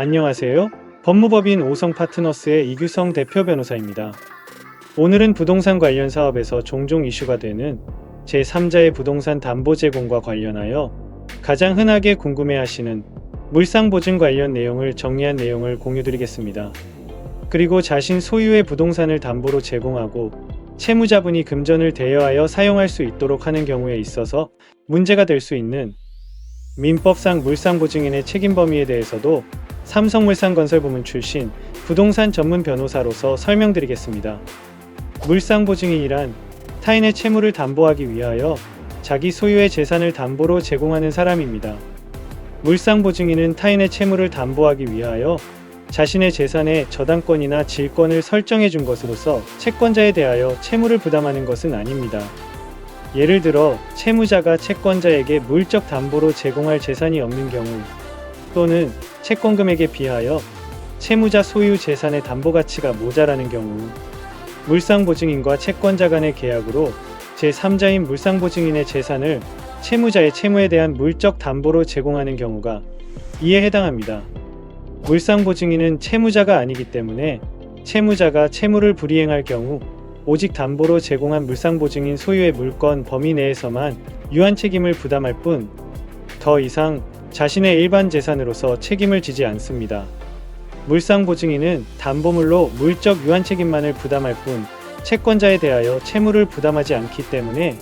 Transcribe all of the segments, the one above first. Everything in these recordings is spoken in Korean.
안녕하세요. 법무법인 오성파트너스의 이규성 대표 변호사입니다. 오늘은 부동산 관련 사업에서 종종 이슈가 되는 제3자의 부동산 담보 제공과 관련하여 가장 흔하게 궁금해하시는 물상보증 관련 내용을 정리한 내용을 공유드리겠습니다. 그리고 자신 소유의 부동산을 담보로 제공하고 채무자분이 금전을 대여하여 사용할 수 있도록 하는 경우에 있어서 문제가 될 수 있는 민법상 물상보증인의 책임 범위에 대해서도 삼성물산건설부문 출신 부동산 전문 변호사로서 설명드리겠습니다. 물상보증인이란 타인의 채무를 담보하기 위하여 자기 소유의 재산을 담보로 제공하는 사람입니다. 물상보증인은 타인의 채무를 담보하기 위하여 자신의 재산의 저당권이나 질권을 설정해 준 것으로서 채권자에 대하여 채무를 부담하는 것은 아닙니다. 예를 들어 채무자가 채권자에게 물적 담보로 제공할 재산이 없는 경우 또는 채권금액에 비하여 채무자 소유 재산의 담보 가치가 모자라는 경우 물상보증인과 채권자 간의 계약으로 제3자인 물상보증인의 재산을 채무자의 채무에 대한 물적 담보로 제공하는 경우가 이에 해당합니다. 물상보증인은 채무자가 아니기 때문에 채무자가 채무를 불이행할 경우 오직 담보로 제공한 물상보증인 소유의 물권 범위 내에서만 유한 책임을 부담할 뿐 더 이상 자신의 일반 재산으로서 책임을 지지 않습니다. 물상보증인은 담보물로 물적 유한 책임만을 부담할 뿐 채권자에 대하여 채무를 부담하지 않기 때문에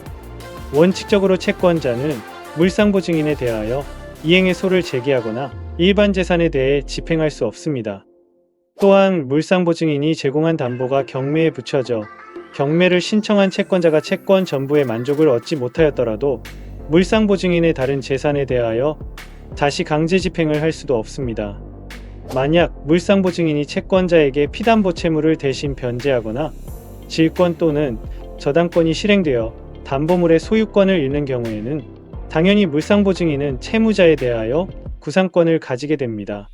원칙적으로 채권자는 물상보증인에 대하여 이행의 소를 제기하거나 일반 재산에 대해 집행할 수 없습니다. 또한 물상보증인이 제공한 담보가 경매에 붙여져 경매를 신청한 채권자가 채권 전부의 만족을 얻지 못하였더라도 물상보증인의 다른 재산에 대하여 다시 강제 집행을 할 수도 없습니다. 만약 물상보증인이 채권자에게 피담보 채무를 대신 변제하거나 질권 또는 저당권이 실행되어 담보물의 소유권을 잃는 경우에는 당연히 물상보증인은 채무자에 대하여 구상권을 가지게 됩니다.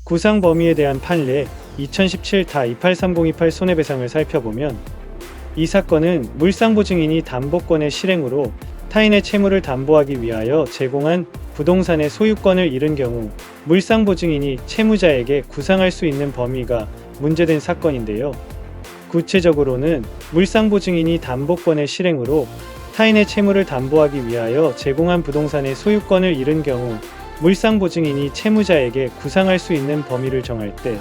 구상 범위에 대한 판례 2017-283028 손해배상을 살펴보면 이 사건은 물상보증인이 담보권의 실행으로 타인의 채무를 담보하기 위하여 제공한 부동산의 소유권을 잃은 경우 물상보증인이 채무자에게 구상할 수 있는 범위가 문제된 사건인데요. 구체적으로는 물상보증인이 담보권의 실행으로 타인의 채무를 담보하기 위하여 제공한 부동산의 소유권을 잃은 경우 물상보증인이 채무자에게 구상할 수 있는 범위를 정할 때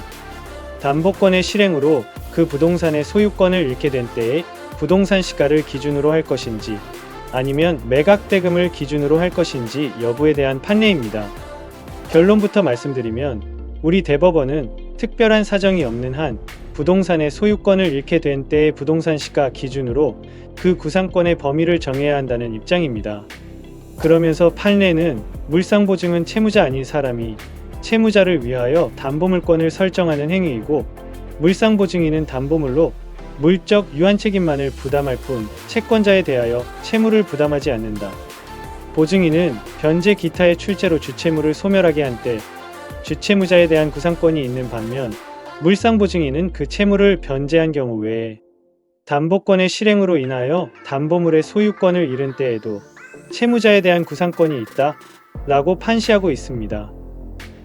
담보권의 실행으로 그 부동산의 소유권을 잃게 된 때에 부동산 시가를 기준으로 할 것인지 아니면 매각대금을 기준으로 할 것인지 여부에 대한 판례입니다. 결론부터 말씀드리면 우리 대법원은 특별한 사정이 없는 한 부동산의 소유권을 잃게 된 때의 부동산 시가 기준으로 그 구상권의 범위를 정해야 한다는 입장입니다. 그러면서 판례는 물상보증은 채무자 아닌 사람이 채무자를 위하여 담보물권을 설정하는 행위이고 물상보증인은 담보물로 물적 유한 책임만을 부담할 뿐 채권자에 대하여 채무를 부담하지 않는다. 보증인은 변제 기타의 출제로 주채무를 소멸하게 한 때 주채무자에 대한 구상권이 있는 반면 물상보증인은 그 채무를 변제한 경우 외에 담보권의 실행으로 인하여 담보물의 소유권을 잃은 때에도 채무자에 대한 구상권이 있다 라고 판시하고 있습니다.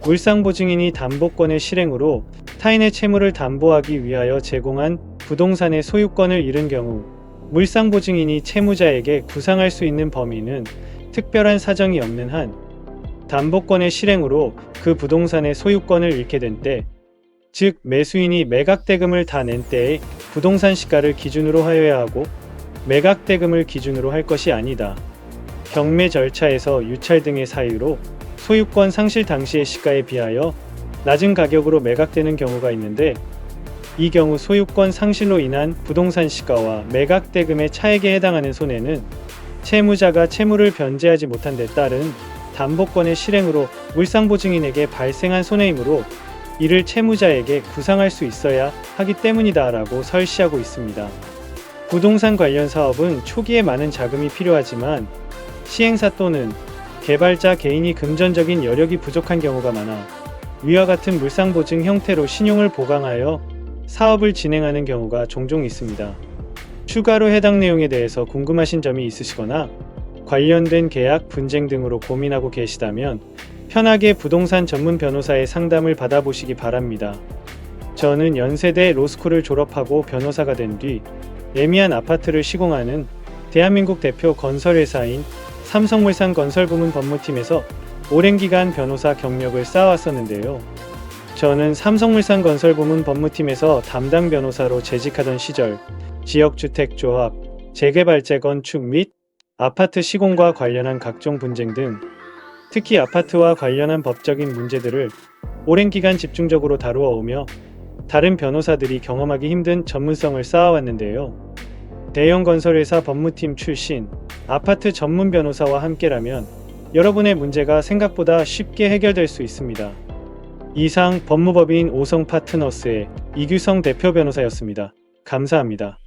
물상보증인이 담보권의 실행으로 타인의 채무를 담보하기 위하여 제공한 부동산의 소유권을 잃은 경우 물상보증인이 채무자에게 구상할 수 있는 범위는 특별한 사정이 없는 한 담보권의 실행으로 그 부동산의 소유권을 잃게 된 때, 즉 매수인이 매각대금을 다 낸 때의 부동산 시가를 기준으로 하여야 하고 매각대금을 기준으로 할 것이 아니다. 경매 절차에서 유찰 등의 사유로 소유권 상실 당시의 시가에 비하여 낮은 가격으로 매각되는 경우가 있는데 이 경우 소유권 상실로 인한 부동산 시가와 매각대금의 차액에 해당하는 손해는 채무자가 채무를 변제하지 못한 데 따른 담보권의 실행으로 물상보증인에게 발생한 손해이므로 이를 채무자에게 구상할 수 있어야 하기 때문이다 라고 설시하고 있습니다. 부동산 관련 사업은 초기에 많은 자금이 필요하지만 시행사 또는 개발자 개인이 금전적인 여력이 부족한 경우가 많아 위와 같은 물상보증 형태로 신용을 보강하여 사업을 진행하는 경우가 종종 있습니다. 추가로 해당 내용에 대해서 궁금하신 점이 있으시거나 관련된 계약, 분쟁 등으로 고민하고 계시다면 편하게 부동산 전문 변호사의 상담을 받아보시기 바랍니다. 저는 연세대 로스쿨을 졸업하고 변호사가 된 뒤 예미한 아파트를 시공하는 대한민국 대표 건설회사인 삼성물산 건설부문 법무팀에서 오랜 기간 변호사 경력을 쌓아왔었는데요. 저는 삼성물산 건설부문 법무팀에서 담당 변호사로 재직하던 시절 지역주택조합, 재개발 재건축 및 아파트 시공과 관련한 각종 분쟁 등 특히 아파트와 관련한 법적인 문제들을 오랜 기간 집중적으로 다루어 오며 다른 변호사들이 경험하기 힘든 전문성을 쌓아왔는데요. 대형 건설회사 법무팀 출신 아파트 전문 변호사와 함께라면 여러분의 문제가 생각보다 쉽게 해결될 수 있습니다. 이상 법무법인 오성 파트너스의 이규성 대표 변호사였습니다. 감사합니다.